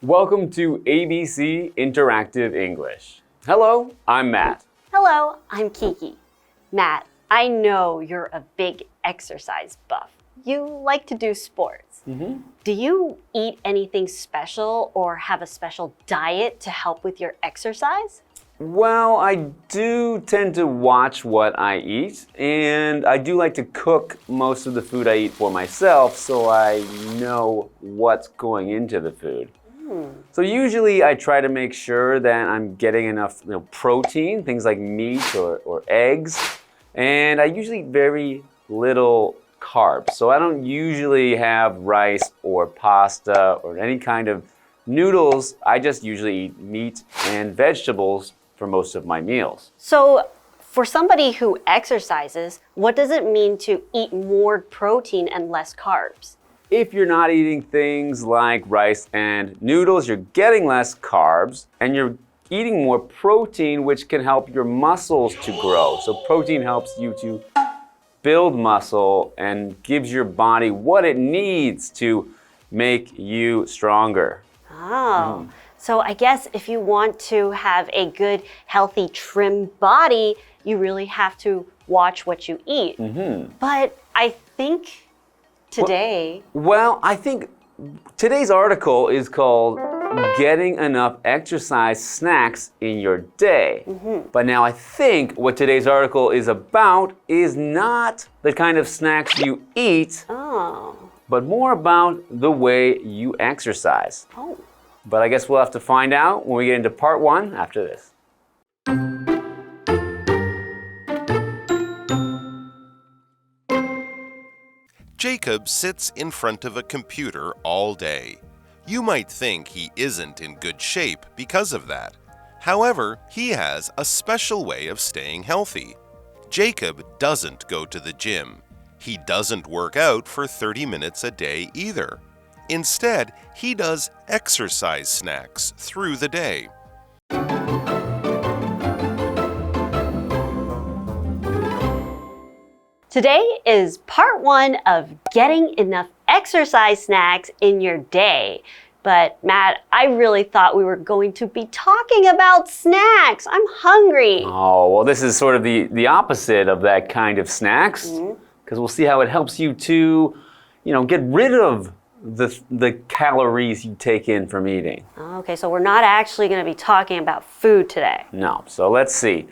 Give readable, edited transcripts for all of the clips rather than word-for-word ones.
Welcome to ABC Interactive English. Hello, I'm Matt. Hello, I'm Kiki. Matt, I know you're a big exercise buff. You like to do sports. Do you eat anything special or have a special diet to help with your exercise? Well, I do tend to watch what I eat, and I do like to cook most of the food I eat for myself, so I know what's going into the food. So usually I try to make sure that I'm getting enough protein, things like meat or eggs, and I usually eat very little carbs. So I don't usually have rice or pasta or any kind of noodles. I just usually eat meat and vegetables for most of my meals. So for somebody who exercises, what does it mean to eat more protein and less carbs? If you're not eating things like rice and noodles, you're getting less carbs and you're eating more protein, which can help your muscles to grow. So protein helps you to build muscle and gives your body what it needs to make you stronger. Oh. So I guess if you want to have a good, healthy, trim body, you really have to watch what you eat. But I think today... Well, I think today's article is called Getting Enough Exercise Snacks in Your Day. But now I think what today's article is about is not the kind of snacks you eat, but more about the way you exercise. But I guess we'll have to find out when we get into part one after this. Jacob sits in front of a computer all day. You might think he isn't in good shape because of that. However, he has a special way of staying healthy. Jacob doesn't go to the gym. He doesn't work out for 30 minutes a day either. Instead, he does exercise snacks through the day. Today is part one of getting enough exercise snacks in your day. But Matt, I really thought we were going to be talking about snacks. I'm hungry. Oh, well, this is sort of the opposite of that kind of snacks, because we'll see how it helps you to, get rid of the calories you take in from eating. Okay, so we're not actually going to be talking about food today. No, so let's see.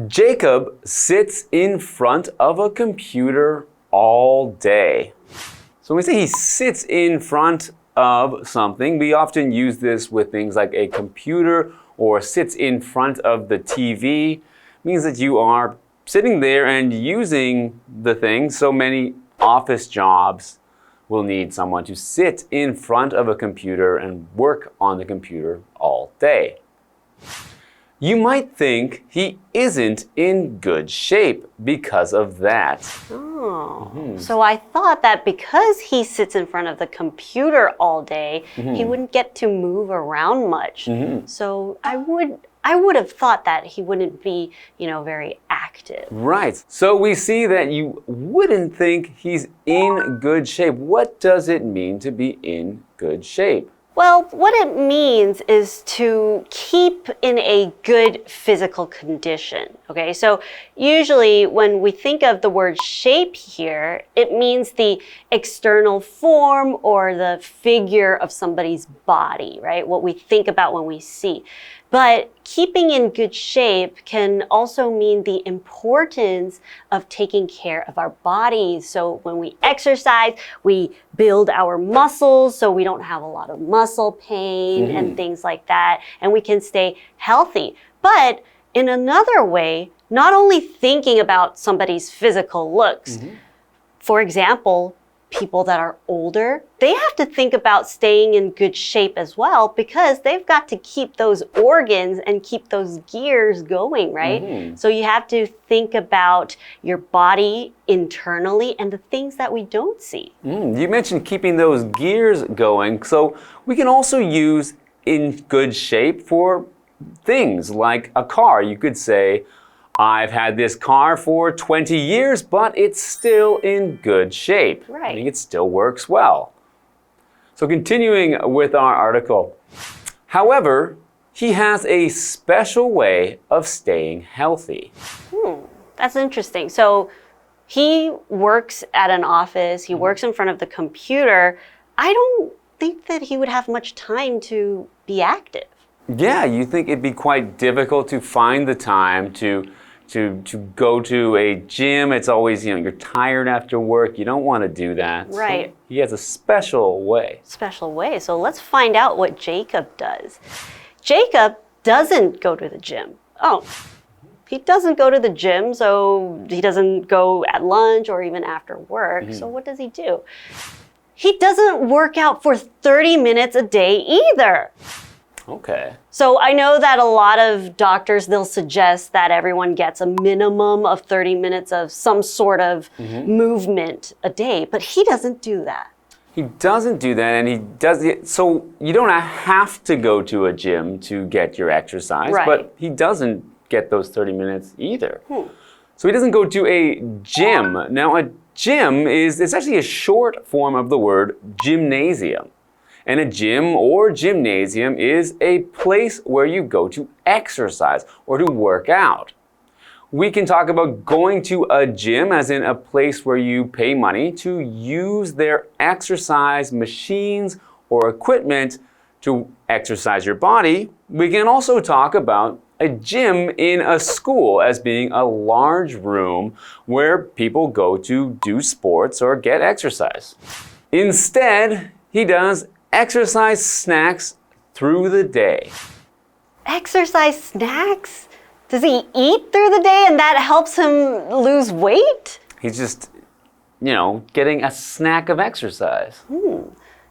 Jacob sits in front of a computer all day. So when we say he sits in front of something, we often use this with things like a computer or sits in front of the TV. It means that you are sitting there and using the thing. So many office jobs will need someone to sit in front of a computer and work on the computer all day. You might think he isn't in good shape because of that. So I thought that because he sits in front of the computer all day, he wouldn't get to move around much. So I would have thought that he wouldn't be, very active. Right. So we see that you wouldn't think he's in good shape. What does it mean to be in good shape? Well, what it means is to keep in a good physical condition, okay? So usually when we think of the word shape here, it means the external form or the figure of somebody's body, right? What we think about when we see. But keeping in good shape can also mean the importance of taking care of our bodies. So when we exercise, we build our muscles so we don't have a lot of muscle pain and things like that. And we can stay healthy. But in another way, not only thinking about somebody's physical looks, for example, people that are older, they have to think about staying in good shape as well because they've got to keep those organs and keep those gears going, right? So you have to think about your body internally and the things that we don't see. You mentioned keeping those gears going, so we can also use in good shape for things like a car. You could say, I've had this car for 20 years, but it's still in good shape. Right. Meaning it still works well. So continuing with our article. However, he has a special way of staying healthy. That's interesting. So he works at an office, he works in front of the computer. I don't think that he would have much time to be active. Yeah, you think it'd be quite difficult to find the time to go to a gym. It's always, you're tired after work. You don't want to do that. Right. So he has a special way. Special way. So let's find out what Jacob does. Jacob doesn't go to the gym. Oh, he doesn't go to the gym, so he doesn't go at lunch or even after work. So what does he do? He doesn't work out for 30 minutes a day either. Okay. So I know that a lot of doctors, they'll suggest that everyone gets a minimum of 30 minutes of some sort of movement a day, but he doesn't do that. He doesn't do that, and he does it. So you don't have to go to a gym to get your exercise, Right. but he doesn't get those 30 minutes either. So he doesn't go to a gym. Now, a gym it's actually a short form of the word gymnasium. And a gym or gymnasium is a place where you go to exercise or to work out. We can talk about going to a gym as in a place where you pay money to use their exercise machines or equipment to exercise your body. We can also talk about a gym in a school as being a large room where people go to do sports or get exercise. Instead, he does exercise snacks through the day. Exercise snacks? Does he eat through the day and that helps him lose weight? He's just, getting a snack of exercise.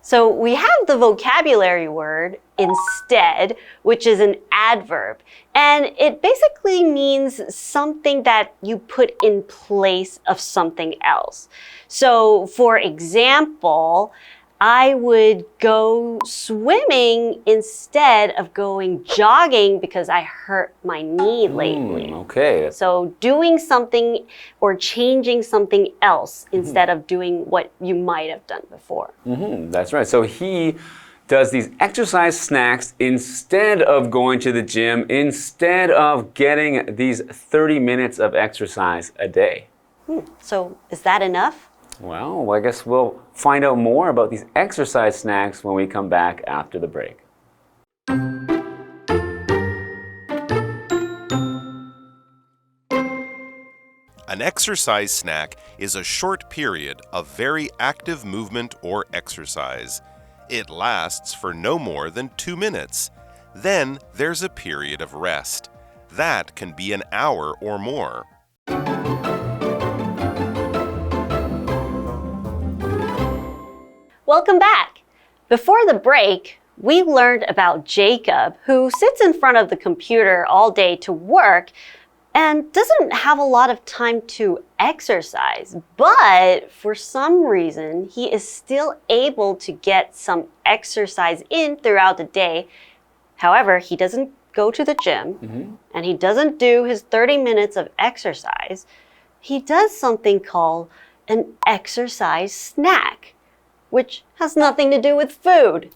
So we have the vocabulary word instead, which is an adverb. And it basically means something that you put in place of something else. So for example, I would go swimming instead of going jogging because I hurt my knee lately. Okay. So doing something or changing something else instead of doing what you might have done before. That's right. So he does these exercise snacks instead of going to the gym, instead of getting these 30 minutes of exercise a day. So is that enough? Well, I guess we'll find out more about these exercise snacks when we come back after the break. An exercise snack is a short period of very active movement or exercise. It lasts for no more than 2 minutes. Then there's a period of rest. That can be an hour or more. Welcome back. Before the break, we learned about Jacob, who sits in front of the computer all day to work and doesn't have a lot of time to exercise. But for some reason, he is still able to get some exercise in throughout the day. However, he doesn't go to the gym and he doesn't do his 30 minutes of exercise. He does something called an exercise snack, which has nothing to do with food.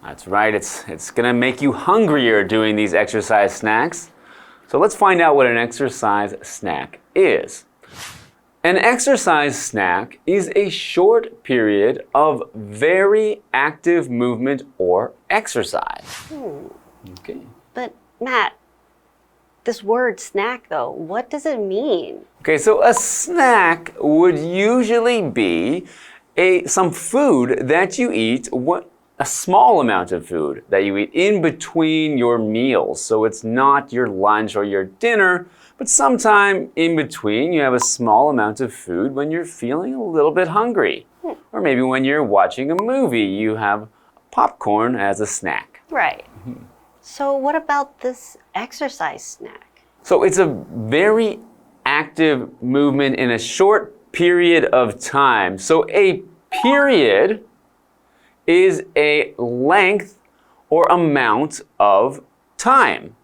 That's right. It's going to make you hungrier doing these exercise snacks. So let's find out what an exercise snack is. An exercise snack is a short period of very active movement or exercise. Okay. But Matt, this word snack though, what does it mean? Okay, so a snack would usually be some food that you eat, a small amount of food that you eat in between your meals. So it's not your lunch or your dinner, but sometime in between you have a small amount of food when you're feeling a little bit hungry. Or maybe when you're watching a movie, you have popcorn as a snack. Right. So what about this exercise snack? So it's a very active movement in a short period of time. So a period is a length or amount of time.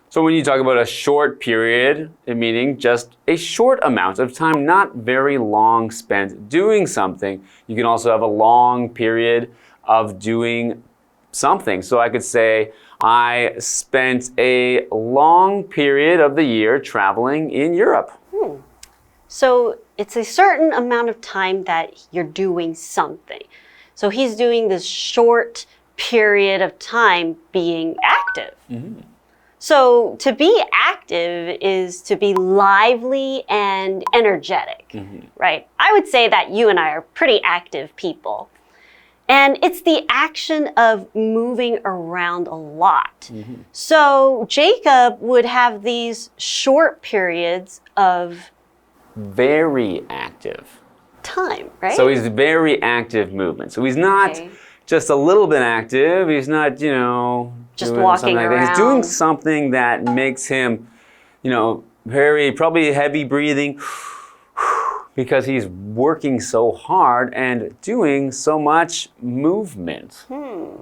So when you talk about a short period, meaning just a short amount of time, not very long spent doing something. You can also have a long period of doing something. So I could say, I spent a long period of the year traveling in Europe. So it's a certain amount of time that you're doing something. So he's doing this short period of time being active. So to be active is to be lively and energetic, right? I would say that you and I are pretty active people. And it's the action of moving around a lot. So Jacob would have these short periods of very active time, right? So he's very active movement. So he's not just a little bit active. He's not, just walking around. He's doing something that makes him, very probably heavy breathing because he's working so hard and doing so much movement.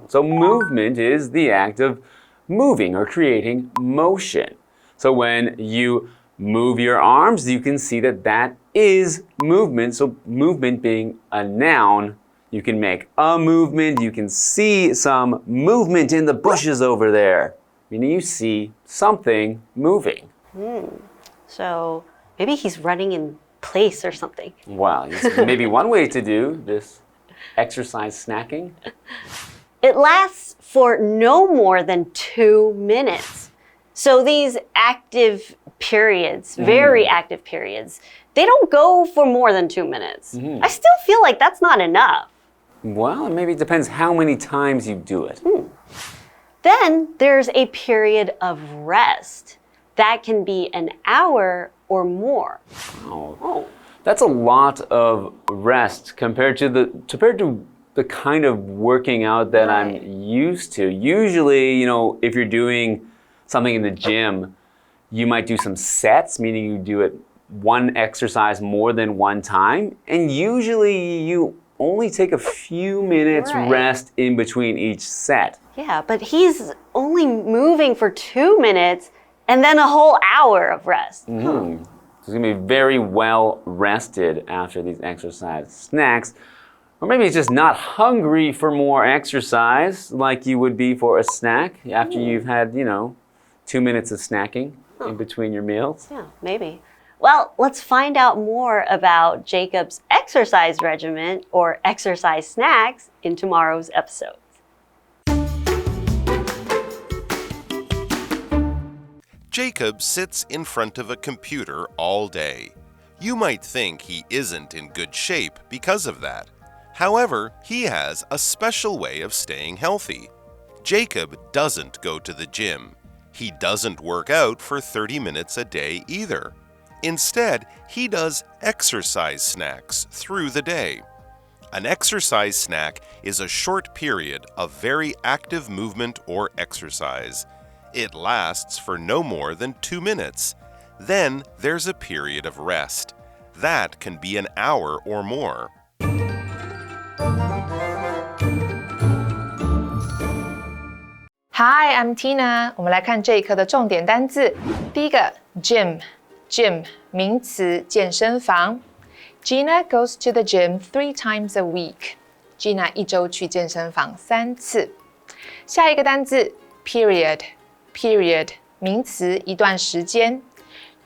So movement is the act of moving or creating motion. So when you move your arms, you can see that that is movement. So movement being a noun, you can make a movement. You can see some movement in the bushes over there, meaning you see something moving. So maybe he's running in place or something. Wow, it's maybe one way to do this exercise snacking. It lasts for no more than 2 minutes. So these active periods, very active periods, they don't go for more than 2 minutes. I still feel like that's not enough. Well, maybe it depends how many times you do it. Then there's a period of rest. That can be an hour or more. Oh, that's a lot of rest compared to the kind of working out that I'm used to. Usually, if you're doing something in the gym, you might do some sets, meaning you do it one exercise more than one time. And usually you only take a few minutes rest in between each set. Yeah, but he's only moving for 2 minutes and then a whole hour of rest. So he's going to be very well rested after these exercise snacks. Or maybe he's just not hungry for more exercise like you would be for a snack after you've had, 2 minutes of snacking in between your meals. Yeah, maybe. Well, let's find out more about Jacob's exercise regimen or exercise snacks in tomorrow's episode. Jacob sits in front of a computer all day. You might think he isn't in good shape because of that. However, he has a special way of staying healthy. Jacob doesn't go to the gym. He doesn't work out for 30 minutes a day either. Instead, he does exercise snacks through the day. An exercise snack is a short period of very active movement or exercise. It lasts for no more than 2 minutes. Then there's a period of rest. That can be an hour or more. Hi, I'm Tina. 我们来看这一课的重点单字。第一个 gym 名词，健身房。Gina goes to the gym 3 times a week. Gina 一周去健身房3次。下一个单字 period 名词，一段时间。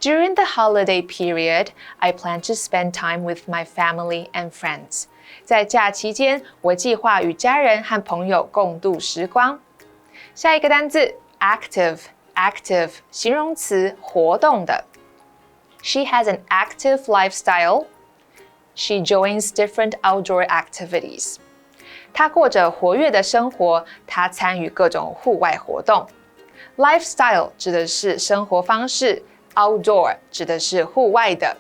During the holiday period, I plan to spend time with my family and friends. 在假期间，我计划与家人和朋友共度时光。下一个单字 active 形容词，活动的。She has an active lifestyle. She joins different outdoor activities. 她过着活跃的生活，她参与各种户外活动。Lifestyle 指的是生活方式 ，outdoor 指的是户外的。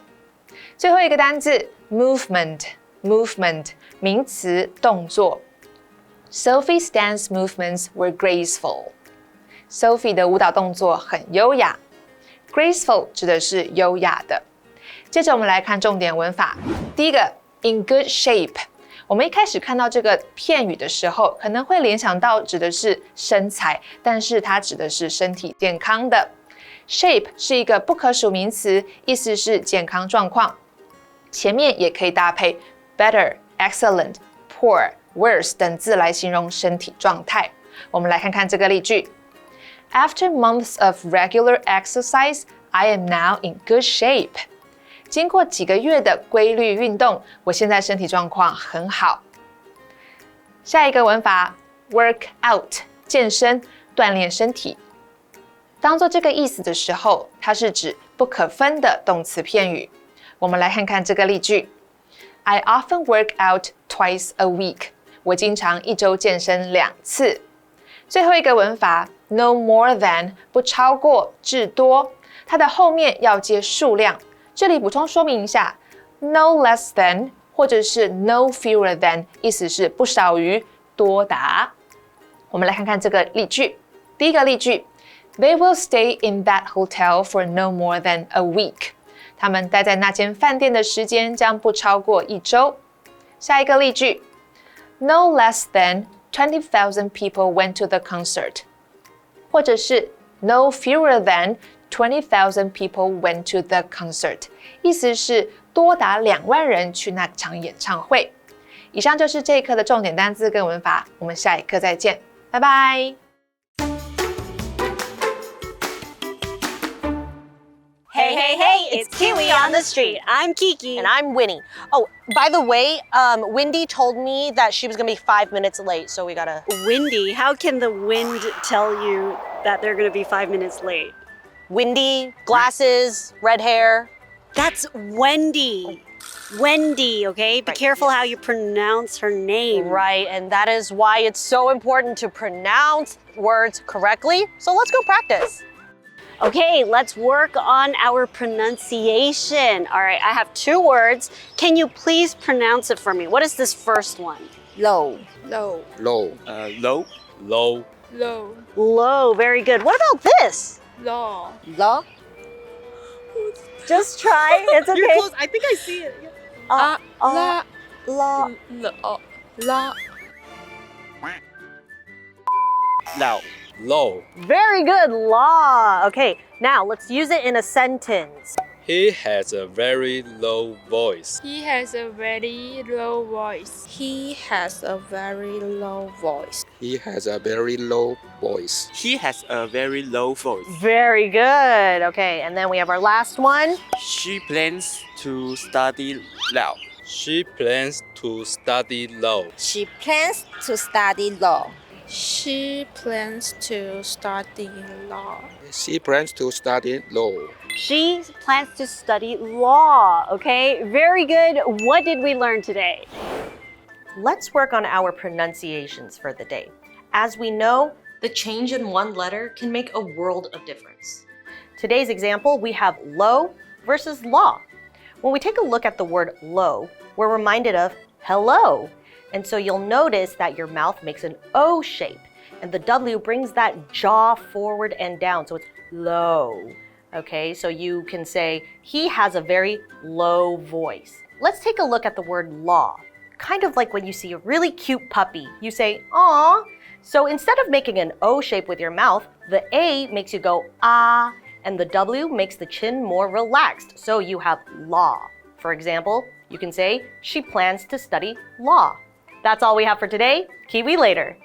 最后一个单字 movement 名词，动作。Sophie's dance movements were graceful. Sophie 的舞蹈动作很优雅。Graceful 指的是优雅的。接着我们来看重点文法。第一个 in good shape。我们一开始看到这个片语的时候，可能会联想到指的是身材，但是它指的是身体健康的。Shape 是一个不可数名词，意思是健康状况。前面也可以搭配 better, excellent, poor, worse 等字来形容身体状态。我们来看看这个例句。After months of regular exercise, I am now in good shape. 经过几个月的规律运动，我现在身体状况很好。下一个文法 work out 健身锻炼身体。当做这个意思的时候，它是指不可分的动词片语。我们来看看这个例句。I often work out twice a week. 我经常一周健身2次。最后一个文法 no more than 不超过至多，它的后面要接数量。这里补充说明一下 no less than 或者是 no fewer than 意思是不少于多达。我们来看看这个例句。第一个例句 They will stay in that hotel for no more than a week. 他们待在那间饭店的时间将不超过1周。下一个例句 No less than 20,000 people went to the concert. 或者是 No fewer than 20,000 people went to the concert. 意思是多达2万人去那场演唱会。以上就是这一课的重点单字跟文法，我们下一课再见，拜拜。Hey, hey, hey, it's Kiwi on the street. I'm Kiki. And I'm Winnie. Oh, by the way, Wendy told me that she was gonna be 5 minutes late, so we gotta... Windy, how can the wind tell you that they're going to be 5 minutes late? Windy, glasses, red hair. That's Wendy. Wendy, okay? Be careful how you pronounce her name. Right, and that is why it's so important to pronounce words correctly. So let's go practice. Okay, let's work on our pronunciation. All right, I have 2 words. Can you please pronounce it for me? What is this first one? Low. Low. Low. Low. Low. Low. Low, very good. What about this? Law. Law. Just try, it's okay. You're close. I think I see it. La. La. La. La. Low. Low. Very good, law. Okay, now let's use it in a sentence. He has a very low voice. He has a very low voice. He has a very low voice. He has a very low voice. He has a very low voice. Very good. Okay, and then we have our last one. She plans to study law. She plans to study law. She plans to study law. She plans to study law. She plans to study law. She plans to study law, okay? Very good. What did we learn today? Let's work on our pronunciations for the day. As we know, the change in one letter can make a world of difference. Today's example, we have low versus law. When we take a look at the word low, we're reminded of hello. And so you'll notice that your mouth makes an O shape, and the W brings that jaw forward and down, so it's low. Okay, so you can say, he has a very low voice. Let's take a look at the word law. Kind of like when you see a really cute puppy, you say, aw. So instead of making an O shape with your mouth, the A makes you go ah, and the W makes the chin more relaxed, so you have law. For example, you can say, she plans to study law. That's all we have for today. KiWi later.